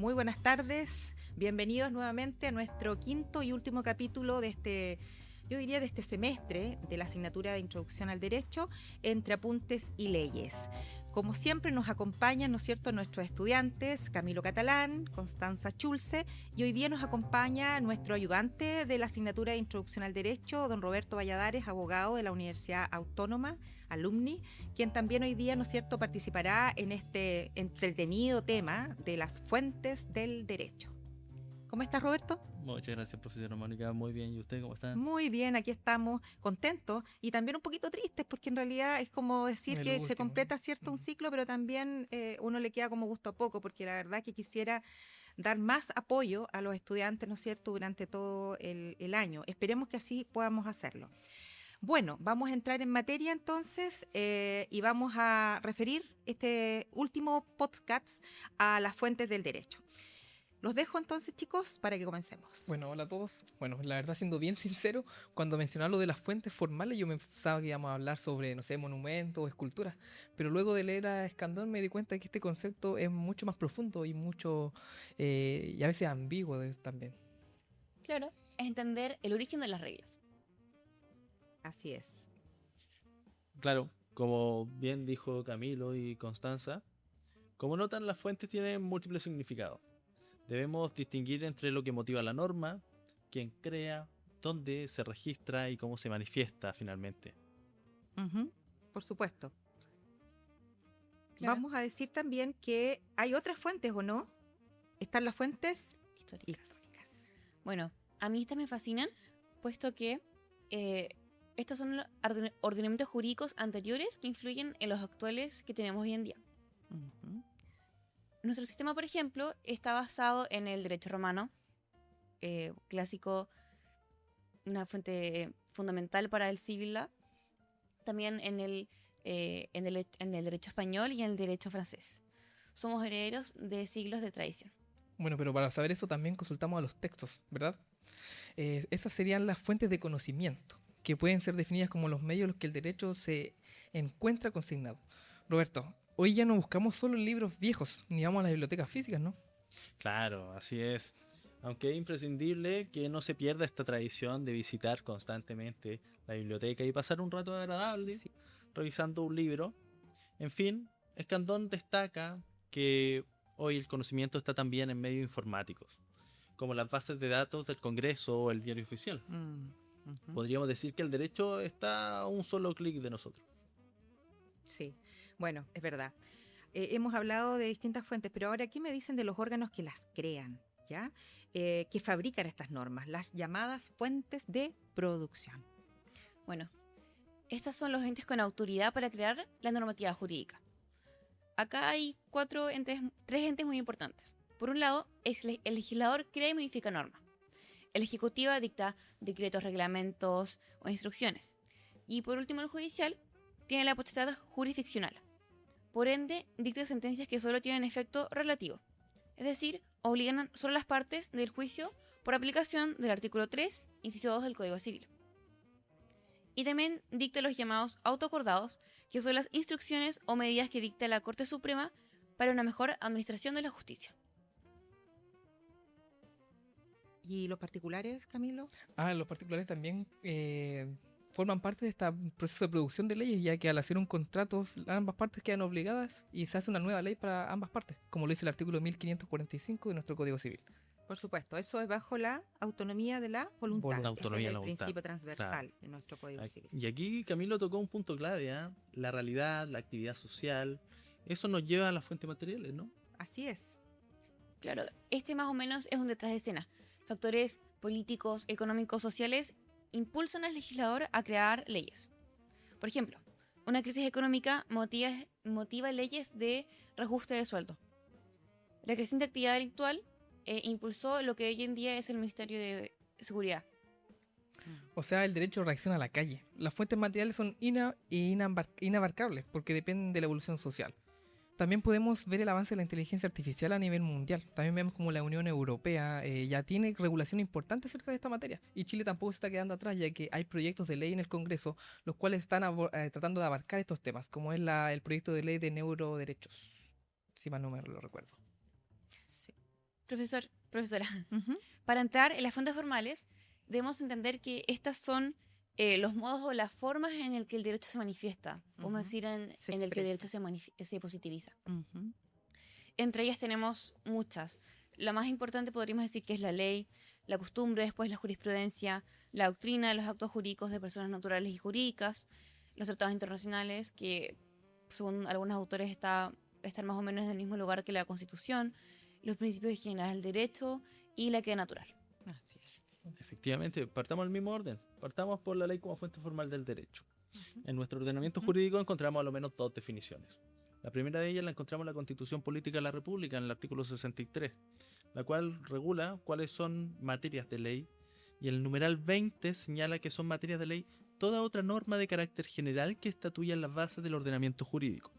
Muy buenas tardes, bienvenidos nuevamente a nuestro quinto y último capítulo de este semestre de la asignatura de Introducción al Derecho entre apuntes y leyes. Como siempre nos acompañan, ¿no es cierto?, nuestros estudiantes Camilo Catalán, Constanza Schulze, y hoy día nos acompaña nuestro ayudante de la asignatura de Introducción al Derecho, don Roberto Valladares, abogado de la Universidad Autónoma, alumni, quien también hoy día, ¿no es cierto?, participará en este entretenido tema de las fuentes del derecho. ¿Cómo estás, Roberto? Muchas gracias, profesora Mónica. Muy bien. ¿Y usted cómo está? Muy bien, aquí estamos contentos y también un poquito tristes porque en realidad es como decir El que se último. completa cierto un ciclo, pero también uno le queda como gusto a poco, porque la verdad que quisiera dar más apoyo a los estudiantes, ¿no es cierto?, durante todo el año. Esperemos que así podamos hacerlo. Bueno, vamos a entrar en materia entonces y vamos a referir este último podcast a las fuentes del derecho. Los dejo entonces, chicos, para que comencemos. Bueno, hola a todos. Bueno, la verdad, siendo bien sincero, cuando mencionaba lo de las fuentes formales, yo pensaba que íbamos a hablar sobre, no sé, monumentos o esculturas. Pero luego de leer a Escandón me di cuenta que este concepto es mucho más profundo y mucho, y a veces ambiguo también. Claro, es entender el origen de las reglas. Así es. Claro, como bien dijo Camilo y Constanza, como notan, las fuentes tienen múltiples significados. Debemos distinguir entre lo que motiva la norma, quién crea, dónde se registra y cómo se manifiesta finalmente. Por supuesto. Claro. Vamos a decir también que hay otras fuentes, ¿o no? Están las fuentes Históricas. Bueno, a mí estas me fascinan, puesto que estos son los ordenamientos jurídicos anteriores que influyen en los actuales que tenemos hoy en día. Ujú. Nuestro sistema, por ejemplo, está basado en el derecho romano, clásico, una fuente fundamental para el civil law, también en el derecho español y en el derecho francés. Somos herederos de siglos de tradición. Bueno, pero para saber eso también consultamos a los textos, ¿verdad? Esas serían las fuentes de conocimiento, que pueden ser definidas como los medios en los que el derecho se encuentra consignado. Roberto, hoy ya no buscamos solo en libros viejos, ni vamos a las bibliotecas físicas, ¿no? Claro, así es. Aunque es imprescindible que no se pierda esta tradición de visitar constantemente la biblioteca y pasar un rato agradable revisando un libro. En fin, Escandón destaca que hoy el conocimiento está también en medios informáticos, como las bases de datos del Congreso o el diario oficial. Ujú. Podríamos decir que el derecho está a un solo clic de nosotros. Sí, bueno, es verdad. Hemos hablado de distintas fuentes, pero ahora, ¿qué me dicen de los órganos que las crean, ya? Que fabrican estas normas, las llamadas fuentes de producción. Bueno, estos son los entes con autoridad para crear la normativa jurídica. Acá hay tres entes muy importantes. Por un lado, el legislador crea y modifica normas. El ejecutivo dicta decretos, reglamentos o instrucciones. Y por último, el judicial tiene la potestad jurisdiccional. Por ende, dicta sentencias que solo tienen efecto relativo. Es decir, obligan solo a las partes del juicio por aplicación del artículo 3, inciso 2 del Código Civil. Y también dicta los llamados autoacordados, que son las instrucciones o medidas que dicta la Corte Suprema para una mejor administración de la justicia. ¿Y los particulares, Camilo? Los particulares también forman parte de este proceso de producción de leyes, ya que al hacer un contrato ambas partes quedan obligadas y se hace una nueva ley para ambas partes, como lo dice el artículo 1545 de nuestro Código Civil. Por supuesto, eso es bajo la autonomía de la voluntad. La autonomía Ese es de la el voluntad. principio transversal Claro. en nuestro Código Civil. Y aquí Camilo tocó un punto clave, ¿eh? La realidad, la actividad social, eso nos lleva a las fuentes materiales, ¿no? Así es. Claro, este más o menos es un detrás de escena. Factores políticos, económicos, sociales impulsan al legislador a crear leyes. Por ejemplo, una crisis económica motiva leyes de reajuste de sueldo. La creciente actividad delictual impulsó lo que hoy en día es el Ministerio de Seguridad. O sea, el derecho reacciona a la calle. Las fuentes materiales son inabarcables porque dependen de la evolución social. También podemos ver el avance de la inteligencia artificial a nivel mundial. También vemos como la Unión Europea ya tiene regulación importante acerca de esta materia. Y Chile tampoco se está quedando atrás, ya que hay proyectos de ley en el Congreso, los cuales están tratando de abarcar estos temas, como es el proyecto de ley de neuroderechos, si mal no me lo recuerdo. Sí. Profesora, Ujú. para entrar en las fuentes formales, debemos entender que estas son los modos o las formas en el que el derecho se manifiesta, podemos Ujú. decir Se en el que el derecho expresa. se positiviza. Ujú. Entre ellas tenemos muchas. La más importante podríamos decir que es la ley, la costumbre, después la jurisprudencia, la doctrina, los actos jurídicos de personas naturales y jurídicas, los tratados internacionales, que según algunos autores están más o menos en el mismo lugar que la Constitución, los principios generales del derecho y la equidad natural. Así es. Efectivamente, partamos del mismo orden. Partamos por la ley como fuente formal del derecho. Ujú. En nuestro ordenamiento Ujú. jurídico encontramos a lo menos dos definiciones. La primera de ellas la encontramos en la Constitución Política de la República, en el artículo 63, la cual regula cuáles son materias de ley, y el numeral 20 señala que son materias de ley toda otra norma de carácter general que estatuya las bases del ordenamiento jurídico.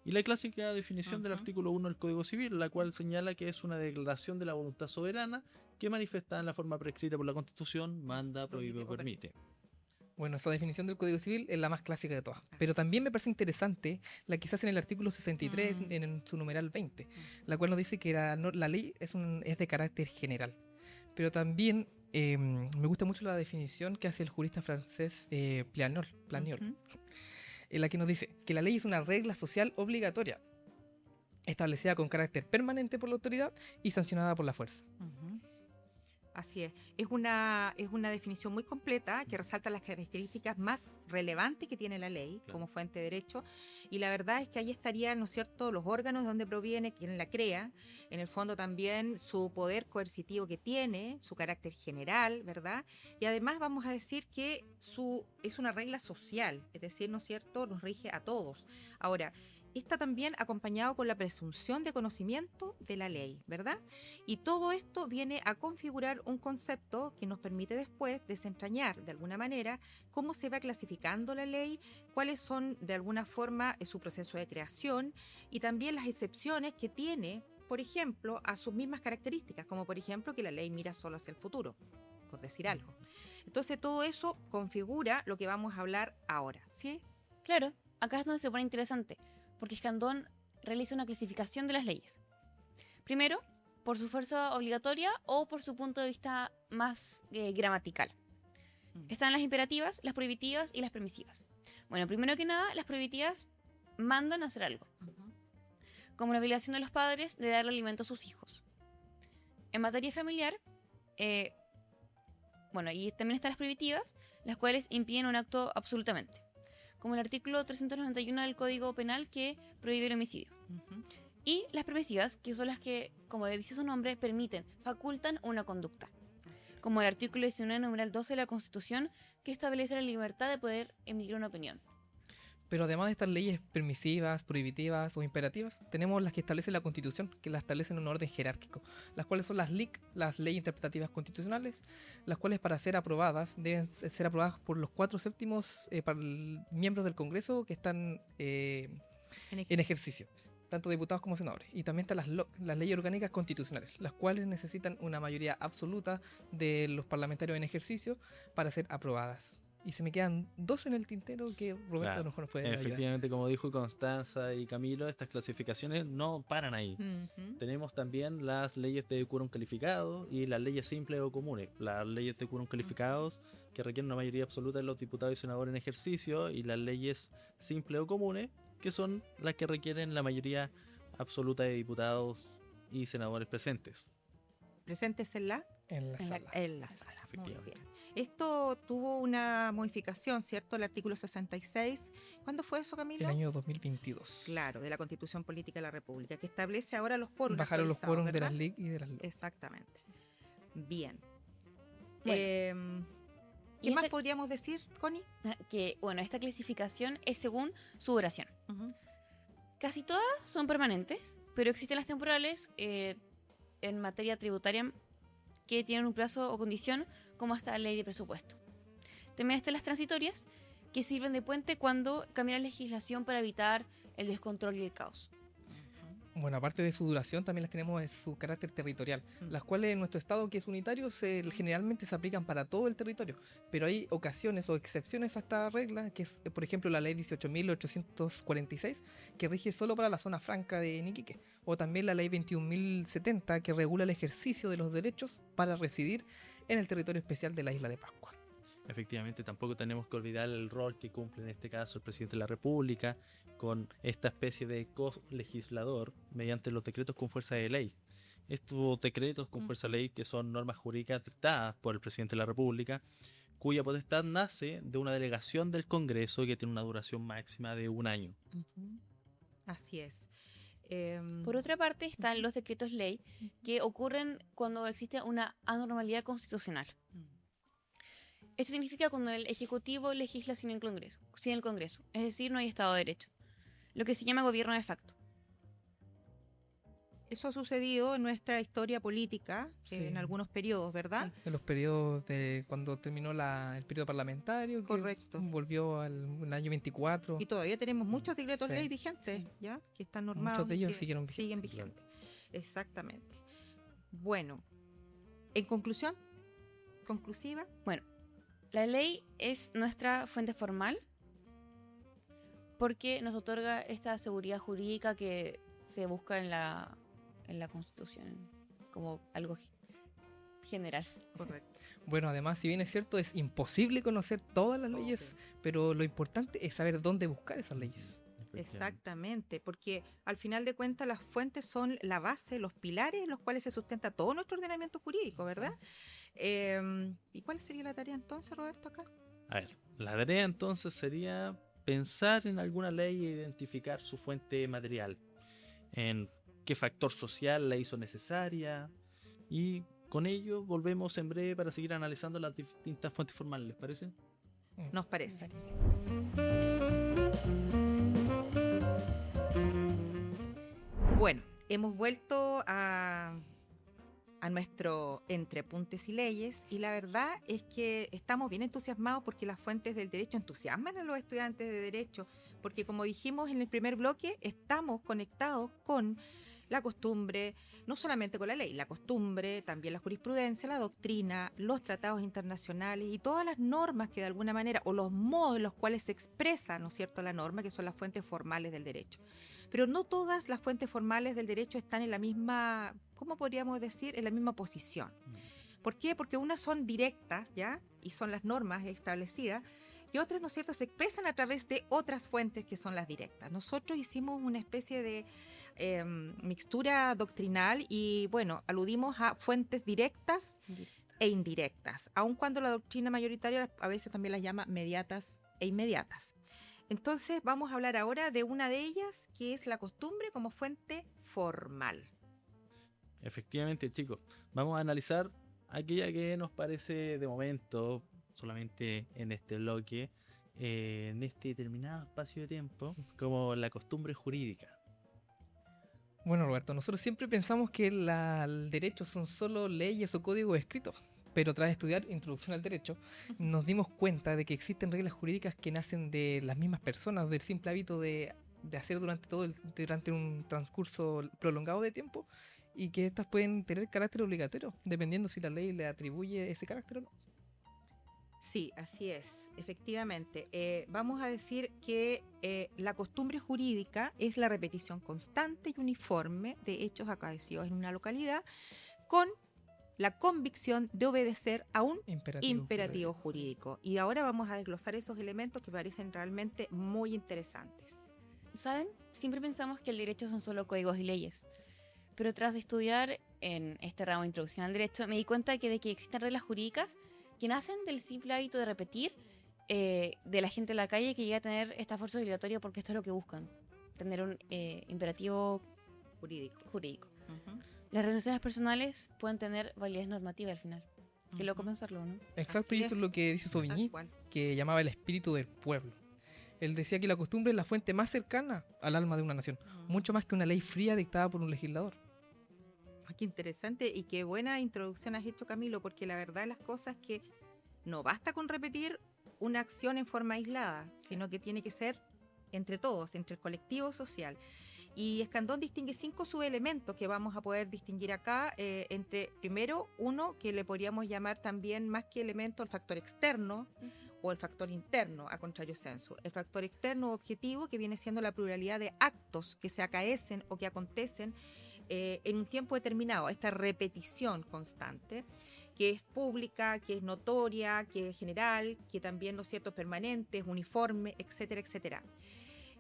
Y la clásica definición del Ujú. artículo 1 del Código Civil, la cual señala que es una declaración de la voluntad soberana que manifestada en la forma prescrita por la Constitución, manda, prohíbe o permite. Bueno, esa definición del Código Civil es la más clásica de todas. Pero también me parece interesante la que se hace en el artículo 63, Mm. en su numeral 20, la cual nos dice que la ley es de carácter general. Pero también me gusta mucho la definición que hace el jurista francés Planiol, Ujú. en la que nos dice que la ley es una regla social obligatoria, establecida con carácter permanente por la autoridad y sancionada por la fuerza. Ujú. Así es. Es una definición muy completa que resalta las características más relevantes que tiene la ley Claro. como fuente de derecho. Y la verdad es que ahí estarían, ¿no es cierto?, los órganos de donde proviene, quién la crea, en el fondo también su poder coercitivo que tiene, su carácter general, ¿verdad? Y además vamos a decir que es una regla social, es decir, ¿no es cierto?, nos rige a todos. Ahora, está también acompañado con la presunción de conocimiento de la ley, ¿verdad? Y todo esto viene a configurar un concepto que nos permite después desentrañar de alguna manera cómo se va clasificando la ley, cuáles son de alguna forma su proceso de creación y también las excepciones que tiene, por ejemplo, a sus mismas características, como por ejemplo que la ley mira solo hacia el futuro, por decir algo. Entonces todo eso configura lo que vamos a hablar ahora, ¿sí? Claro, acá es donde se pone interesante, porque Escandón realiza una clasificación de las leyes. Primero, por su fuerza obligatoria o por su punto de vista más gramatical. Están las imperativas, las prohibitivas y las permisivas. Bueno, primero que nada, las prohibitivas mandan a hacer algo, como la obligación de los padres de darle alimento a sus hijos. En materia familiar, y también están las prohibitivas, las cuales impiden un acto absolutamente, como el artículo 391 del Código Penal que prohíbe el homicidio. Ujú. Y las permisivas, que son las que, como dice su nombre, permiten, facultan una conducta, como el artículo 19, numeral 12 de la Constitución, que establece la libertad de poder emitir una opinión. Pero además de estas leyes permisivas, prohibitivas o imperativas, tenemos las que establece la Constitución, que las establecen en un orden jerárquico, las cuales son las LIC, las leyes interpretativas constitucionales, las cuales para ser aprobadas deben ser aprobadas por los 4/7 miembros del Congreso que están en ejercicio, tanto diputados como senadores. Y también están las leyes orgánicas constitucionales, las cuales necesitan una mayoría absoluta de los parlamentarios en ejercicio para ser aprobadas. Y se me quedan dos en el tintero que Roberto Claro. a lo mejor nos puede ayudar. Efectivamente, como dijo Constanza y Camilo, estas clasificaciones no paran ahí. Ujú. Tenemos también las leyes de quórum calificado y las leyes simples o comunes. Las leyes de quórum calificados que requieren una mayoría absoluta de los diputados y senadores en ejercicio, y las leyes simples o comunes que son las que requieren la mayoría absoluta de diputados y senadores presentes. Presentes en la En la sala. En la sala. Muy Efectivamente. bien. Esto tuvo una modificación, ¿cierto? El artículo 66. ¿Cuándo fue eso, Camilo? El año 2022. Claro, de la Constitución Política de la República, que establece ahora los quórums. Bajaron los actualizados, quórums de ¿verdad? las LIC y de las LOC. Exactamente. Bien. Bueno, ¿Qué y más esta- podríamos decir, Connie? Que, esta clasificación es según su duración. Casi todas son permanentes, pero existen las temporales en materia tributaria que tienen un plazo o condición, como esta ley de presupuesto. También están las transitorias, que sirven de puente cuando cambia la legislación para evitar el descontrol y el caos. Bueno, aparte de su duración, también las tenemos en su carácter territorial, las cuales en nuestro estado, que es unitario, generalmente se aplican para todo el territorio, pero hay ocasiones o excepciones a esta regla, que es, por ejemplo, la ley 18.846, que rige solo para la zona franca de Iquique, o también la ley 21.070, que regula el ejercicio de los derechos para residir en el territorio especial de la isla de Pascua. Efectivamente, tampoco tenemos que olvidar el rol que cumple en este caso el presidente de la República con esta especie de co-legislador mediante los decretos con fuerza de ley. Estos decretos con fuerza de ley, que son normas jurídicas dictadas por el presidente de la República, cuya potestad nace de una delegación del Congreso que tiene una duración máxima de 1 año. Así es. Por otra parte están los decretos ley que ocurren cuando existe una anormalidad constitucional. Esto significa cuando el Ejecutivo legisla sin el Congreso, es decir, no hay Estado de Derecho, lo que se llama gobierno de facto. Eso ha sucedido en nuestra historia política, Sí. en algunos periodos, ¿verdad? En los periodos de cuando terminó el periodo parlamentario, que Correcto. volvió al año 24. Y todavía tenemos muchos decretos Sí, ley vigentes, sí. ¿ya? Que están normados. Muchos de y ellos que siguieron siguen vigentes, vigentes. Exactamente. Bueno, en conclusión, conclusiva, Bueno, la ley es nuestra fuente formal porque nos otorga esta seguridad jurídica que se busca en la Constitución como algo general. correcto. Bueno, además, si bien es cierto, es imposible conocer todas las leyes, pero lo importante es saber dónde buscar esas leyes. Exactamente, porque al final de cuentas las fuentes son la base, los pilares en los cuales se sustenta todo nuestro ordenamiento jurídico, ¿verdad? ¿Y cuál sería la tarea entonces, Roberto, acá? A ver, la tarea entonces sería pensar en alguna ley e identificar su fuente material, en qué factor social la hizo necesaria, y con ello volvemos en breve para seguir analizando las distintas fuentes formales, ¿les parece? Nos parece. Bueno, hemos vuelto a nuestro Entre Apuntes y Leyes, y la verdad es que estamos bien entusiasmados porque las fuentes del derecho entusiasman a los estudiantes de derecho, porque como dijimos en el primer bloque, estamos conectados con la costumbre, no solamente con la ley, la costumbre, también la jurisprudencia, la doctrina, los tratados internacionales y todas las normas que de alguna manera, o los modos en los cuales se expresa, ¿no es cierto?, la norma, que son las fuentes formales del derecho. Pero no todas las fuentes formales del derecho están en la misma, ¿cómo podríamos decir?, en la misma posición. ¿Por qué? Porque unas son directas, ¿ya?, y son las normas establecidas, y otras, ¿no es cierto?, se expresan a través de otras fuentes que son las directas. Nosotros hicimos una especie de mixtura doctrinal y, bueno, aludimos a fuentes directas e indirectas, aun cuando la doctrina mayoritaria a veces también las llama mediatas e inmediatas. Entonces vamos a hablar ahora de una de ellas, que es la costumbre como fuente formal. Efectivamente, chicos, vamos a analizar aquella que nos parece de momento, solamente en este bloque, en este determinado espacio de tiempo, como la costumbre jurídica. Bueno, Roberto, nosotros siempre pensamos que el derecho son solo leyes o códigos escritos, pero tras estudiar Introducción al Derecho, nos dimos cuenta de que existen reglas jurídicas que nacen de las mismas personas, del simple hábito de hacer durante un transcurso prolongado de tiempo, y que estas pueden tener carácter obligatorio, dependiendo si la ley le atribuye ese carácter o no. Sí, así es, efectivamente. Vamos a decir que la costumbre jurídica es la repetición constante y uniforme de hechos acaecidos en una localidad con la convicción de obedecer a un imperativo jurídico. Y ahora vamos a desglosar esos elementos que parecen realmente muy interesantes. ¿Saben? Siempre pensamos que el derecho son solo códigos y leyes. Pero tras estudiar en este ramo de Introducción al Derecho, me di cuenta de que existen reglas jurídicas que nacen del simple hábito de repetir de la gente en la calle, que llega a tener esta fuerza obligatoria porque esto es lo que buscan, tener un imperativo jurídico. Las relaciones personales pueden tener validez normativa al final. Qué loco pensarlo, ¿no? Exacto, Así y eso es lo que dice Sauvigny, Tal cual. que llamaba el espíritu del pueblo. Él decía que la costumbre es la fuente más cercana al alma de una nación, mucho más que una ley fría dictada por un legislador. Qué interesante y qué buena introducción has hecho, Camilo, porque la verdad de las cosas es que no basta con repetir una acción en forma aislada, sino que tiene que ser entre todos, entre el colectivo social. Y Escandón distingue 5 subelementos que vamos a poder distinguir acá, entre, primero, uno que le podríamos llamar también, más que elemento, el factor externo o el factor interno, a contrario sensu. El factor externo objetivo, que viene siendo la pluralidad de actos que se acaecen o que acontecen en un tiempo determinado, esta repetición constante, que es pública, que es notoria, que es general, que también, ¿no es cierto?, es permanente, es uniforme, etcétera, etcétera.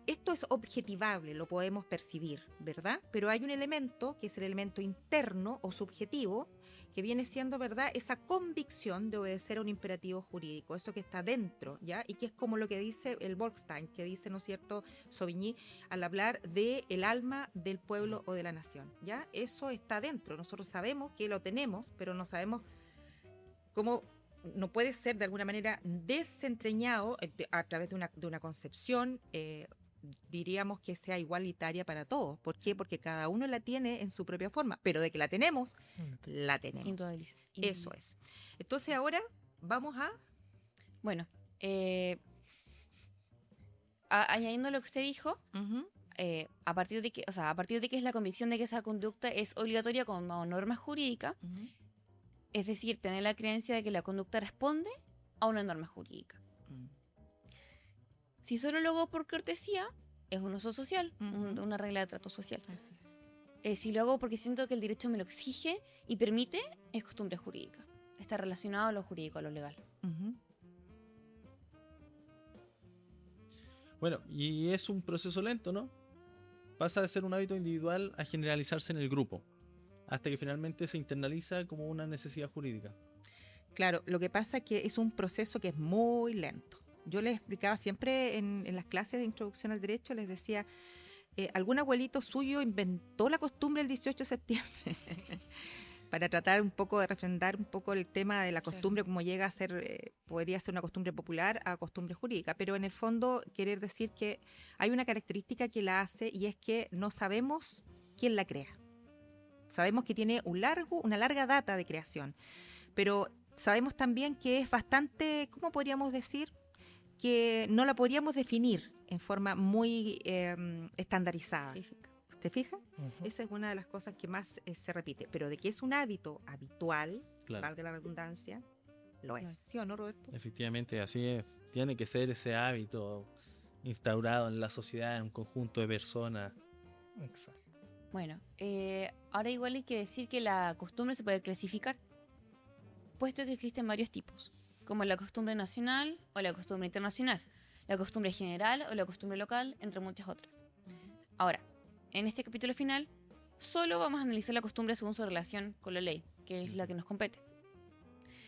Esto es objetivable, lo podemos percibir, ¿verdad? Pero hay un elemento, que es el elemento interno o subjetivo, que viene siendo, ¿verdad?, esa convicción de obedecer a un imperativo jurídico, eso que está dentro, ¿ya? Y que es como lo que dice el Volkstein, que dice, ¿no es cierto?, Sauvigny, al hablar de el alma del pueblo o de la nación, ¿ya? Eso está dentro, nosotros sabemos que lo tenemos, pero no sabemos cómo. No puede ser de alguna manera desentrañado a través de una concepción, diríamos que sea igualitaria para todos. ¿Por qué? Porque cada uno la tiene en su propia forma, pero de que la tenemos, la tenemos. Eso es. Entonces ahora vamos a... Bueno, añadiendo lo que usted dijo, a partir de que es la convicción de que esa conducta es obligatoria como norma jurídica, es decir, tener la creencia de que la conducta responde a una norma jurídica. Si solo lo hago por cortesía, es un uso social, una regla de trato social. Así es. Si lo hago porque siento que el derecho me lo exige y permite, es costumbre jurídica. Está relacionado a lo jurídico, a lo legal. Bueno, y es un proceso lento, ¿no? Pasa de ser un hábito individual a generalizarse en el grupo, hasta que finalmente se internaliza como una necesidad jurídica. Claro, lo que pasa es que es un proceso que es muy lento. Yo les explicaba siempre en las clases de introducción al derecho, les decía, algún abuelito suyo inventó la costumbre el 18 de septiembre para tratar un poco de refrendar un poco el tema de la costumbre, como llega a ser, podría ser una costumbre popular a costumbre jurídica, pero en el fondo querer decir que hay una característica que la hace, y es que no sabemos quién la crea. Sabemos que tiene una larga data de creación, pero sabemos también que es bastante, ¿cómo podríamos decir?, que no la podríamos definir en forma muy estandarizada. ¿Te fijas? Esa es una de las cosas que más se repite. Pero de que es un hábito habitual, Claro. valga la redundancia, lo es. ¿Sí o no, Roberto? Efectivamente, así es. Tiene que ser ese hábito instaurado en la sociedad, en un conjunto de personas. Exacto. Bueno, ahora igual hay que decir que la costumbre se puede clasificar, puesto que existen varios tipos, como la costumbre nacional o la costumbre internacional, la costumbre general o la costumbre local, entre muchas otras. Ahora, en este capítulo final, solo vamos a analizar la costumbre según su relación con la ley, que es la que nos compete.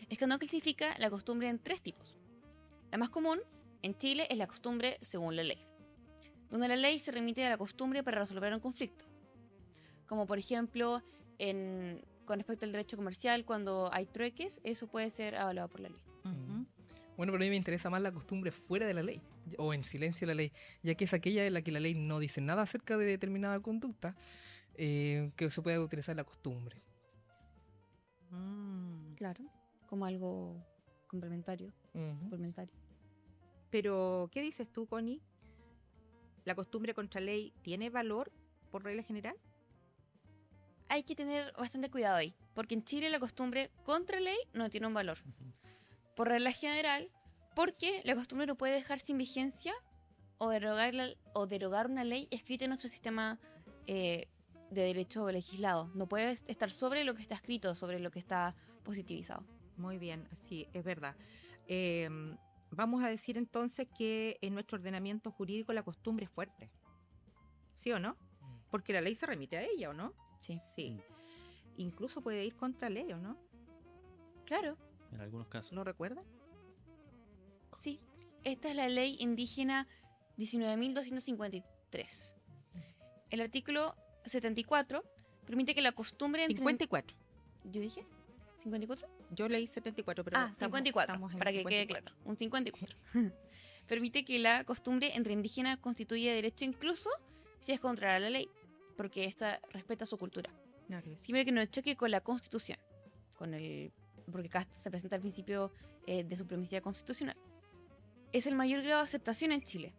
Escandón clasifica la costumbre en 3 tipos. La más común en Chile es la costumbre según la ley, donde la ley se remite a la costumbre para resolver un conflicto. Como por ejemplo, con respecto al derecho comercial, cuando hay trueques, eso puede ser avalado por la ley. Bueno, pero a mí me interesa más la costumbre fuera de la ley, o en silencio de la ley, ya que es aquella en la que la ley no dice nada acerca de determinada conducta, que se puede utilizar la costumbre. Claro, como algo complementario. Pero, ¿qué dices tú, Connie? ¿La costumbre contra ley tiene valor por regla general? Hay que tener bastante cuidado ahí, porque en Chile la costumbre contra ley no tiene un valor. Por regla general, porque la costumbre no puede dejar sin vigencia o derogar una ley escrita en nuestro sistema de derecho legislado. No puede estar sobre lo que está escrito, sobre lo que está positivizado. Muy bien, sí, es verdad. Vamos a decir entonces que en nuestro ordenamiento jurídico la costumbre es fuerte. ¿Sí o no? Porque la ley se remite a ella, ¿o no? Sí. Sí. Incluso puede ir contra ley, ¿o no? Claro. En algunos casos. ¿Lo recuerdan? Sí. Esta es la ley indígena 19.253. El artículo 74 permite que la costumbre entre... 54. ¿Yo dije? ¿54? Yo leí 74, pero... 54, estamos en para que 54. quede claro. Un 54. Permite que la costumbre entre indígenas constituya derecho incluso si es contraria a la ley, porque esta respeta su cultura. Siempre que no choque con la Constitución, porque acá se presenta el principio de supremacía constitucional. Es el mayor grado de aceptación en Chile.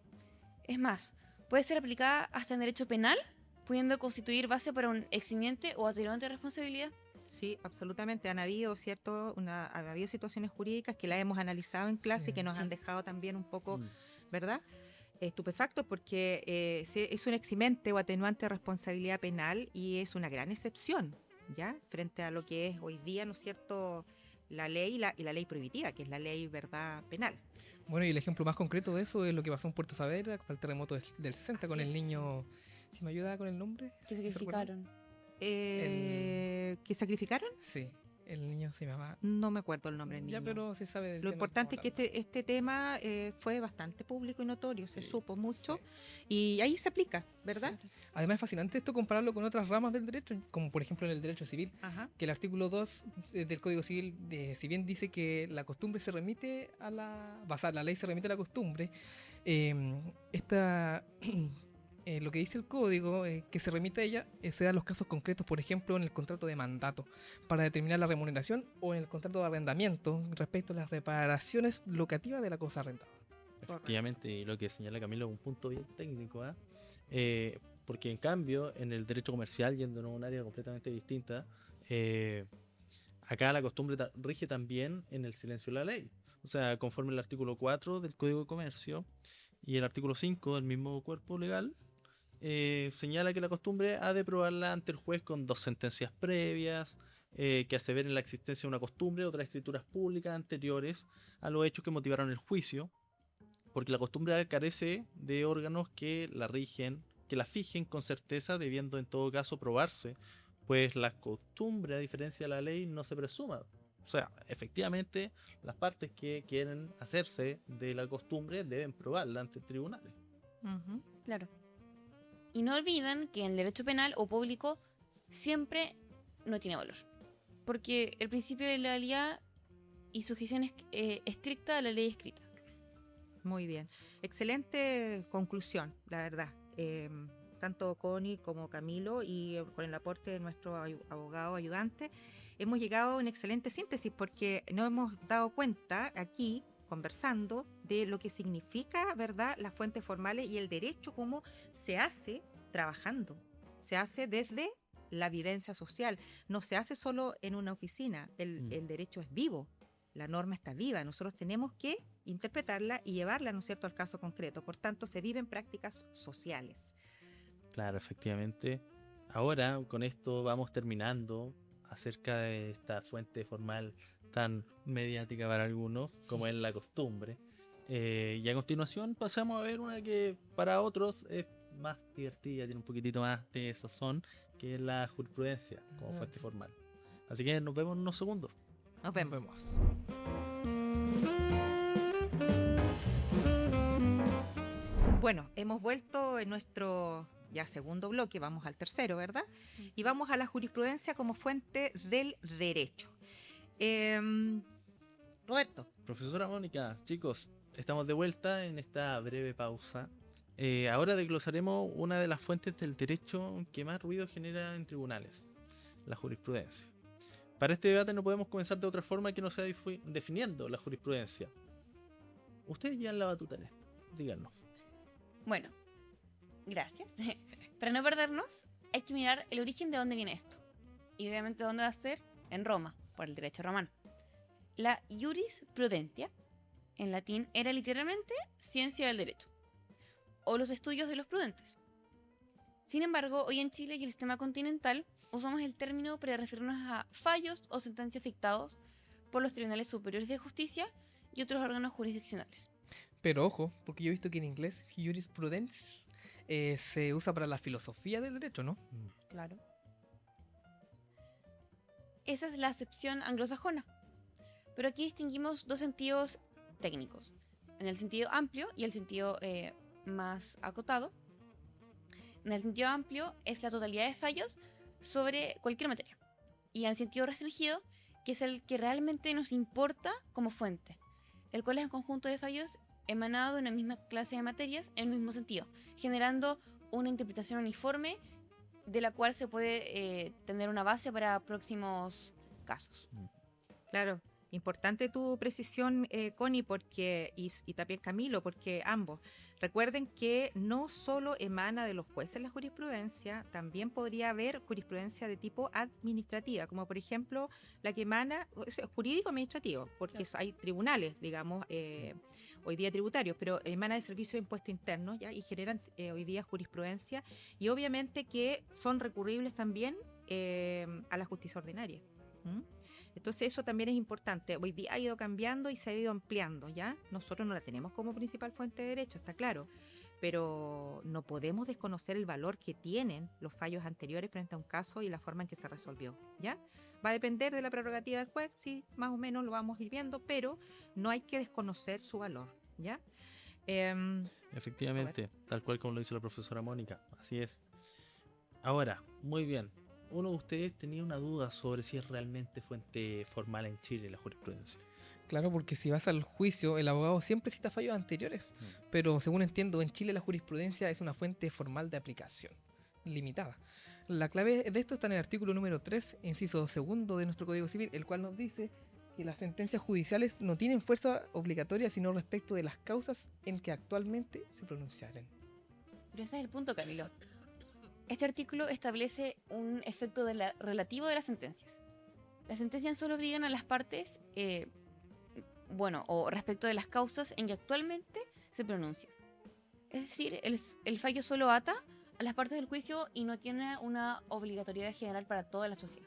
Es más, puede ser aplicada hasta en derecho penal pudiendo constituir base para un eximiente o atenuante de responsabilidad. Sí, absolutamente. Han habido, ¿cierto? Han habido situaciones jurídicas que las hemos analizado en clase Sí, y que nos sí. han dejado también un poco, Mm. ¿verdad? Estupefactos porque es un eximente o atenuante de responsabilidad penal y es una gran excepción, ¿ya? Frente a lo que es hoy día, ¿no es cierto?, la ley y la ley prohibitiva, que es la ley, ¿verdad?, penal. Bueno, y el ejemplo más concreto de eso es lo que pasó en Puerto Saavedra con el terremoto del 60 con Así el es. niño. ¿Si me ayuda con el nombre? Que ¿Sí se recuerda? sacrificaron. ¿Que sacrificaron? Sí, el niño se llamaba. No me acuerdo el nombre del Ya, niño. pero se sabe del Lo tema importante es que estamos este tema fue bastante público y notorio, se Sí, supo mucho sí. y ahí se aplica, ¿verdad? hablando. Además es fascinante esto compararlo con otras ramas del derecho, como por ejemplo en el derecho civil, Ajá. que el artículo 2 del Código Civil, si bien dice que la costumbre se remite a la ley se remite a la costumbre, esta lo que dice el código, que se remite a ella, se da en los casos concretos, por ejemplo, en el contrato de mandato, para determinar la remuneración, o en el contrato de arrendamiento, respecto a las reparaciones locativas de la cosa arrendada. Efectivamente, y lo que señala Camilo es un punto bien técnico, ¿ah? Porque en cambio, en el derecho comercial, yéndonos a un área completamente distinta, acá la costumbre rige también en el silencio de la ley. O sea, conforme el artículo 4 del Código de Comercio y el artículo 5 del mismo cuerpo legal, señala que la costumbre ha de probarla ante el juez con 2 sentencias previas, que aseveren la existencia de una costumbre, otras escrituras públicas anteriores a los hechos que motivaron el juicio, porque la costumbre carece de órganos que la rigen, que la fijen con certeza, debiendo en todo caso probarse, pues la costumbre, a diferencia de la ley, no se presuma. O sea, efectivamente, las partes que quieren hacerse de la costumbre deben probarla ante tribunales. Ujú. Claro. Y no olviden que en el derecho penal o público siempre no tiene valor. Porque el principio de legalidad y sujeción estricta a la ley escrita. Muy bien. Excelente conclusión, la verdad. Tanto Connie como Camilo y con el aporte de nuestro abogado ayudante, hemos llegado a una excelente síntesis porque nos hemos dado cuenta aquí, conversando, de lo que significa, ¿verdad?, las fuentes formales y el derecho, cómo se hace trabajando. Se hace desde la vivencia social. No se hace solo en una oficina. El derecho es vivo. La norma está viva. Nosotros tenemos que interpretarla y llevarla, ¿no es cierto?, al caso concreto. Por tanto, se viven prácticas sociales. Claro, efectivamente. Ahora, con esto vamos terminando acerca de esta fuente formal tan mediática para algunos, como es la costumbre. Y a continuación pasamos a ver una que para otros es más divertida, tiene un poquitito más de sazón, que es la jurisprudencia como fuente formal. Así que nos vemos en unos segundos. Nos vemos. Vemos. Bueno, hemos vuelto en nuestro ya segundo bloque, vamos al tercero, ¿verdad? Y vamos a la jurisprudencia como fuente del derecho. Roberto. Profesora Mónica, chicos, estamos de vuelta en esta breve pausa. Ahora desglosaremos una de las fuentes del derecho que más ruido genera en tribunales, la jurisprudencia. Para este debate no podemos comenzar de otra forma que no sea definiendo la jurisprudencia. Ustedes llevan la batuta en esto, díganos. Bueno, gracias. Para no perdernos, hay que mirar el origen de dónde viene esto. Y obviamente dónde va a ser, en Roma, por el derecho romano. La jurisprudentia, en latín, era literalmente ciencia del derecho, o los estudios de los prudentes. Sin embargo, hoy en Chile y el sistema continental usamos el término para referirnos a fallos o sentencias dictados por los tribunales superiores de justicia y otros órganos jurisdiccionales. Pero ojo, porque yo he visto que en inglés jurisprudence se usa para la filosofía del derecho, ¿no? Claro. Esa es la acepción anglosajona. Pero aquí distinguimos dos sentidos técnicos. En el sentido amplio y el sentido más acotado. En el sentido amplio es la totalidad de fallos sobre cualquier materia. Y en el sentido restringido, que es el que realmente nos importa como fuente, el cual es un conjunto de fallos emanado de una misma clase de materias en el mismo sentido, generando una interpretación uniforme de la cual se puede tener una base para próximos casos. Claro, Importante tu precisión, Connie, y también Camilo, porque ambos. Recuerden que no solo emana de los jueces la jurisprudencia, también podría haber jurisprudencia de tipo administrativa, como por ejemplo la que emana, jurídico-administrativo, porque hay tribunales, digamos, hoy día tributarios, pero emana de servicios de impuesto interno, ¿ya? Y generan hoy día jurisprudencia, y obviamente que son recurribles también a la justicia ordinaria. ¿Mm? Entonces eso también es importante. Hoy día ha ido cambiando y se ha ido ampliando, ¿ya? Nosotros no la tenemos como principal fuente de derecho, está claro, pero no podemos desconocer el valor que tienen los fallos anteriores frente a un caso y la forma en que se resolvió, ¿ya? Va a depender de la prerrogativa del juez, sí, más o menos lo vamos a ir viendo, pero no hay que desconocer su valor, ¿ya? Efectivamente, tal cual como lo dice la profesora Mónica, así es. Ahora, muy bien. Uno de ustedes tenía una duda sobre si es realmente fuente formal en Chile la jurisprudencia. Claro, porque si vas al juicio, el abogado siempre cita fallos anteriores, pero según entiendo, en Chile la jurisprudencia es una fuente formal de aplicación, limitada. La clave de esto está en el artículo número 3, inciso segundo de nuestro Código Civil, el cual nos dice que las sentencias judiciales no tienen fuerza obligatoria sino respecto de las causas en que actualmente se pronunciaren. Pero ese es el punto, Camilo. Este artículo establece un efecto relativo de las sentencias. Las sentencias solo obligan a las partes, o respecto de las causas en que actualmente se pronuncia. Es decir, el fallo solo ata a las partes del juicio y no tiene una obligatoriedad general para toda la sociedad.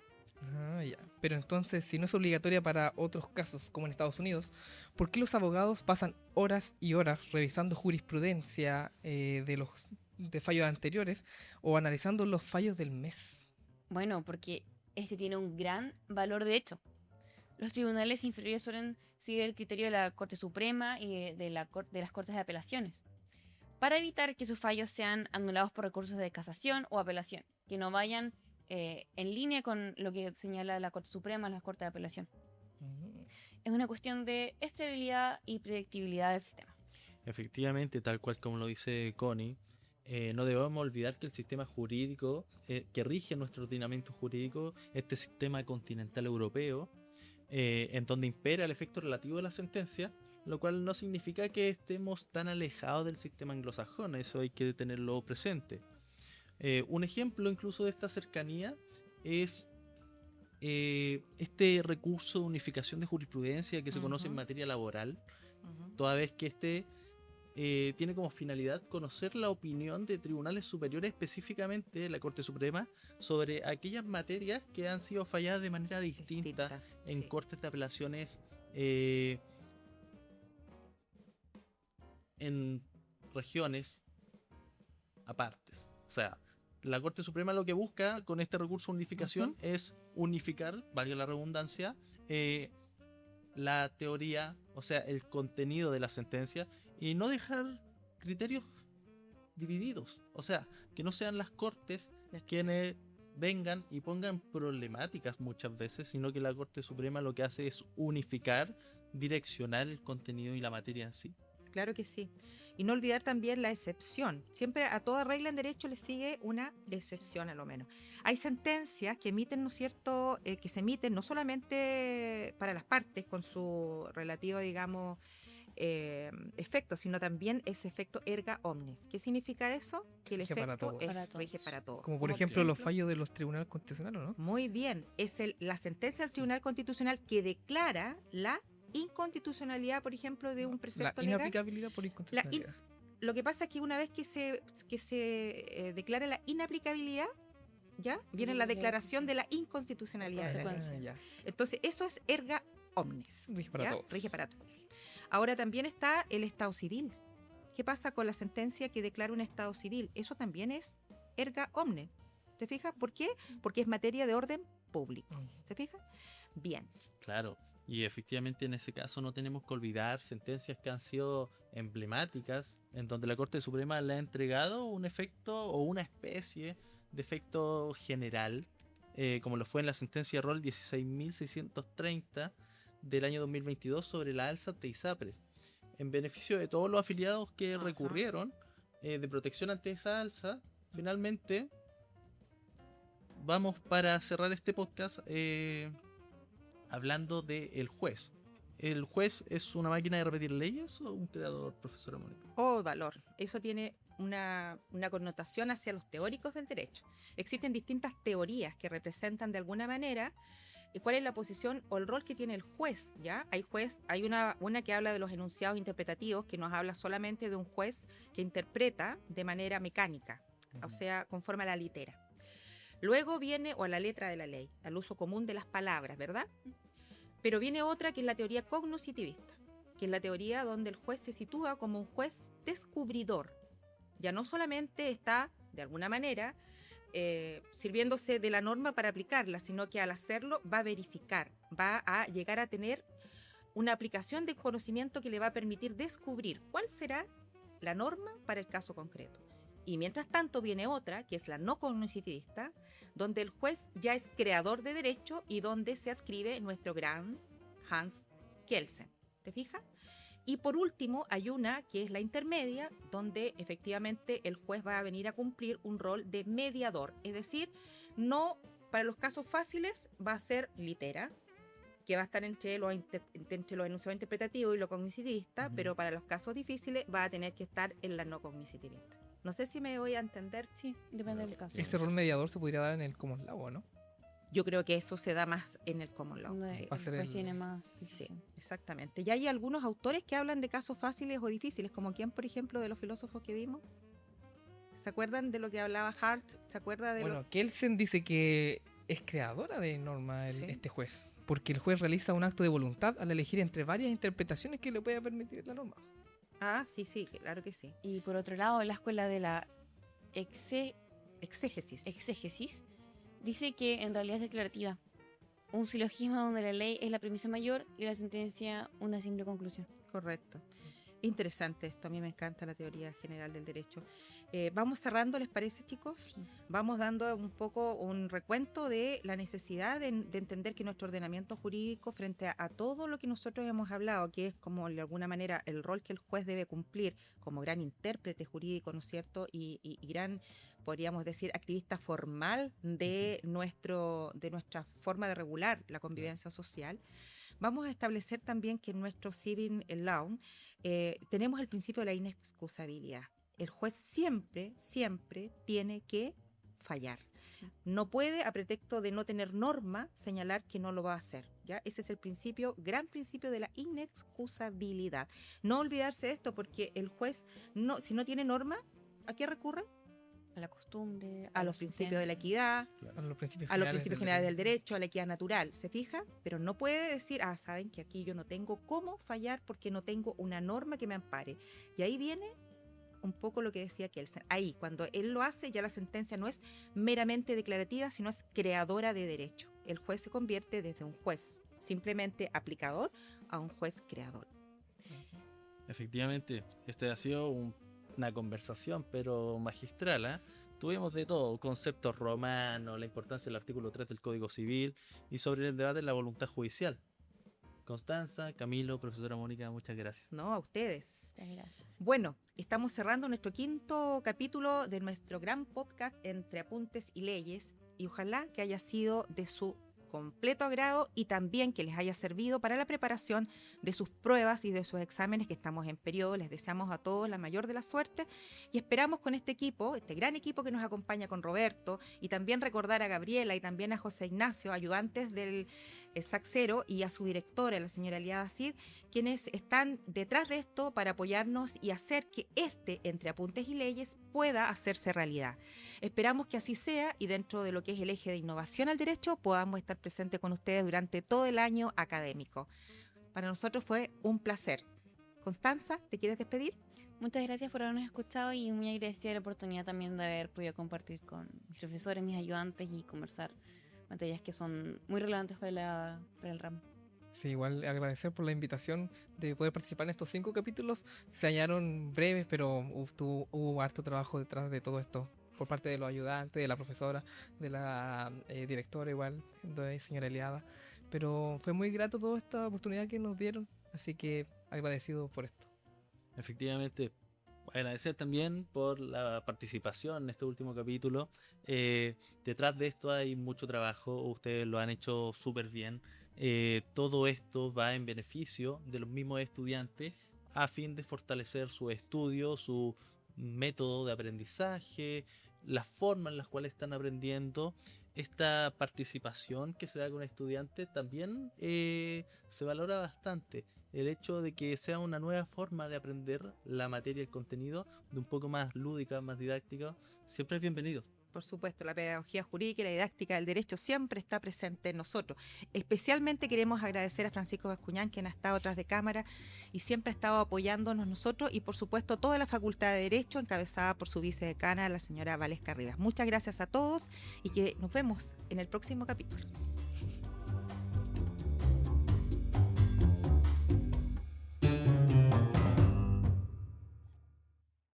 Ah, ya. Pero entonces, si no es obligatoria para otros casos, como en Estados Unidos, ¿por qué los abogados pasan horas y horas revisando jurisprudencia de fallos anteriores o analizando los fallos del mes? Bueno, porque este tiene un gran valor de hecho. Los tribunales inferiores suelen seguir el criterio de la Corte Suprema y de las Cortes de Apelaciones, para evitar que sus fallos sean anulados por recursos de casación o apelación, que no vayan en línea con lo que señala la Corte Suprema o la Corte de Apelación. Es una cuestión de estabilidad y predictibilidad del sistema. Efectivamente, tal cual como lo dice Connie, no debemos olvidar que el sistema jurídico que rige nuestro ordenamiento jurídico, este sistema continental europeo, en donde impera el efecto relativo de la sentencia, lo cual no significa que estemos tan alejados del sistema anglosajón, eso hay que tenerlo presente. Un ejemplo incluso de esta cercanía es este recurso de unificación de jurisprudencia que se conoce en materia laboral, toda vez que tiene como finalidad conocer la opinión de tribunales superiores, específicamente la Corte Suprema, sobre aquellas materias que han sido falladas de manera distinta en cortes de apelaciones en regiones apartes. O sea, la Corte Suprema lo que busca con este recurso de unificación es unificar, valga la redundancia, la teoría, o sea, el contenido de la sentencia, y no dejar criterios divididos. O sea, que no sean las cortes quienes vengan y pongan problemáticas muchas veces, sino que la Corte Suprema lo que hace es unificar, direccionar el contenido y la materia en sí. Claro que sí. Y no olvidar también la excepción. Siempre a toda regla en derecho le sigue una excepción a lo menos. Hay sentencias que emiten, ¿no es cierto?, que se emiten no solamente para las partes con su relativo, digamos, efecto, sino también ese efecto erga omnes. ¿Qué significa eso? Que el efecto rige para todos. Como por ejemplo los fallos de los tribunales constitucionales, ¿no? Muy bien. Es la sentencia del Tribunal Constitucional que declara la inconstitucionalidad, por ejemplo, de un precepto legal. La inaplicabilidad por inconstitucionalidad. Lo que pasa es que una vez que se declara la inaplicabilidad, ¿ya? Viene la declaración de la inconstitucionalidad. Entonces, eso es erga omnes. Rige para todos. Rige para todos. Ahora también está el estado civil. ¿Qué pasa con la sentencia que declara un estado civil? Eso también es erga omnes. ¿Te fijas? ¿Por qué? Porque es materia de orden público. ¿Se fija? Bien. Claro. Y efectivamente en ese caso no tenemos que olvidar sentencias que han sido emblemáticas, en donde la Corte Suprema le ha entregado un efecto o una especie de efecto general, como lo fue en la sentencia Rol 16.630 del año 2022 sobre la alza ante ISAPRE, en beneficio de todos los afiliados que recurrieron de protección ante esa alza. Finalmente, vamos para cerrar este podcast hablando del juez. ¿El juez es una máquina de repetir leyes o un creador, profesora Mónica? Oh, valor. Eso tiene una connotación hacia los teóricos del derecho. Existen distintas teorías que representan de alguna manera cuál es la posición o el rol que tiene el juez, ¿ya? Hay una que habla de los enunciados interpretativos, que nos habla solamente de un juez que interpreta de manera mecánica, o sea, conforme a la litera. Luego viene, o a la letra de la ley, al uso común de las palabras, ¿verdad? Pero viene otra que es la teoría cognoscitivista, que es la teoría donde el juez se sitúa como un juez descubridor. Ya no solamente está, de alguna manera, sirviéndose de la norma para aplicarla, sino que al hacerlo va a verificar, va a llegar a tener una aplicación de conocimiento que le va a permitir descubrir cuál será la norma para el caso concreto. Y mientras tanto viene otra, que es la no cognitivista, donde el juez ya es creador de derecho y donde se adscribe nuestro gran Hans Kelsen. ¿Te fijas? Y por último hay una que es la intermedia, donde efectivamente el juez va a venir a cumplir un rol de mediador. Es decir, no para los casos fáciles va a ser litera, que va a estar entre los enunciados interpretativos y lo cognitivista, pero para los casos difíciles va a tener que estar en la no cognitivista. No sé si me voy a entender. Sí, depende del caso. Este rol mediador se podría dar en el common law, ¿no? Yo creo que eso se da más en el common law. Donde Sí. el Va a ser juez el- tiene más Sí, decisión. exactamente. Y hay algunos autores que hablan de casos fáciles o difíciles, como quién, por ejemplo, de los filósofos que vimos. ¿Se acuerdan de lo que hablaba Hart? ¿Se acuerda de Bueno, Kelsen dice que es creadora de norma Sí. este juez, porque el juez realiza un acto de voluntad al elegir entre varias interpretaciones que le pueda permitir la norma. Ah, sí, claro que sí. Y por otro lado, la escuela de la Exégesis. exégesis dice que en realidad es declarativa. Un silogismo donde la ley es la premisa mayor y la sentencia una simple conclusión. Correcto. Interesante esto, a mí me encanta la teoría general del derecho. Vamos cerrando, ¿les parece, chicos? Sí. Vamos dando un poco un recuento de la necesidad de entender que nuestro ordenamiento jurídico, frente a todo lo que nosotros hemos hablado, que es como de alguna manera el rol que el juez debe cumplir como gran intérprete jurídico, ¿no es cierto? Y gran, podríamos decir, activista formal de nuestra forma de regular la convivencia social. Vamos a establecer también que en nuestro civil law tenemos el principio de la inexcusabilidad. El juez siempre tiene que fallar. Sí. No puede, a pretexto de no tener norma, señalar que no lo va a hacer. ¿Ya? Ese es el gran principio de la inexcusabilidad. No olvidarse de esto, porque el juez, si no tiene norma, ¿a qué recurre? A la costumbre, A los principios de la sentencia. equidad, A los principios a los principios generales del derecho. derecho, a la equidad natural, ¿se fija? Pero no puede decir, saben que aquí yo no tengo cómo fallar porque no tengo una norma que me ampare. Y ahí viene un poco lo que decía Kelsen. Ahí, cuando él lo hace, ya la sentencia no es meramente declarativa, sino es creadora de derecho. El juez se convierte desde un juez simplemente aplicador a un juez creador. Efectivamente, este ha sido una conversación, pero magistral, ¿eh? Tuvimos de todo, conceptos romanos, la importancia del artículo 3 del Código Civil y sobre el debate de la voluntad judicial. Constanza, Camilo, profesora Mónica, muchas gracias. No, a ustedes. Muchas gracias. Bueno, estamos cerrando nuestro 5º capítulo de nuestro gran podcast Entre Apuntes y Leyes, y ojalá que haya sido de su completo agrado y también que les haya servido para la preparación de sus pruebas y de sus exámenes, que estamos en periodo. Les deseamos a todos la mayor de la suerte y esperamos con este equipo, este gran equipo que nos acompaña con Roberto, y también recordar a Gabriela y también a José Ignacio, ayudantes del Saxero, y a su directora, la señora Eliada Cid, quienes están detrás de esto para apoyarnos y hacer que Entre Apuntes y Leyes pueda hacerse realidad. Esperamos que así sea, y dentro de lo que es el eje de innovación al derecho podamos estar presentes con ustedes durante todo el año académico. Para nosotros fue un placer. Constanza, ¿te quieres despedir? Muchas gracias por habernos escuchado y muy agradecida la oportunidad también de haber podido compartir con mis profesores, mis ayudantes y conversar materias que son muy relevantes para el ramo. Sí, igual agradecer por la invitación de poder participar en estos 5 capítulos. Se hallaron breves, pero hubo harto trabajo detrás de todo esto, por parte de los ayudantes, de la profesora, de la directora igual, de señora Eliada. Pero fue muy grato toda esta oportunidad que nos dieron, así que agradecido por esto. Efectivamente, agradecer también por la participación en este último capítulo. Detrás de esto hay mucho trabajo, ustedes lo han hecho súper bien. todo esto va en beneficio de los mismos estudiantes a fin de fortalecer su estudio, su método de aprendizaje, las formas en las cuales están aprendiendo. Esta participación que se da con estudiantes también se valora bastante. El hecho de que sea una nueva forma de aprender la materia y el contenido, de un poco más lúdica, más didáctica, siempre es bienvenido. Por supuesto, la pedagogía jurídica y la didáctica del derecho siempre está presente en nosotros. Especialmente queremos agradecer a Francisco Bascuñán, quien ha estado atrás de cámara y siempre ha estado apoyándonos nosotros, y por supuesto toda la Facultad de Derecho, encabezada por su vicedecana, la señora Valesca Rivas. Muchas gracias a todos y que nos vemos en el próximo capítulo.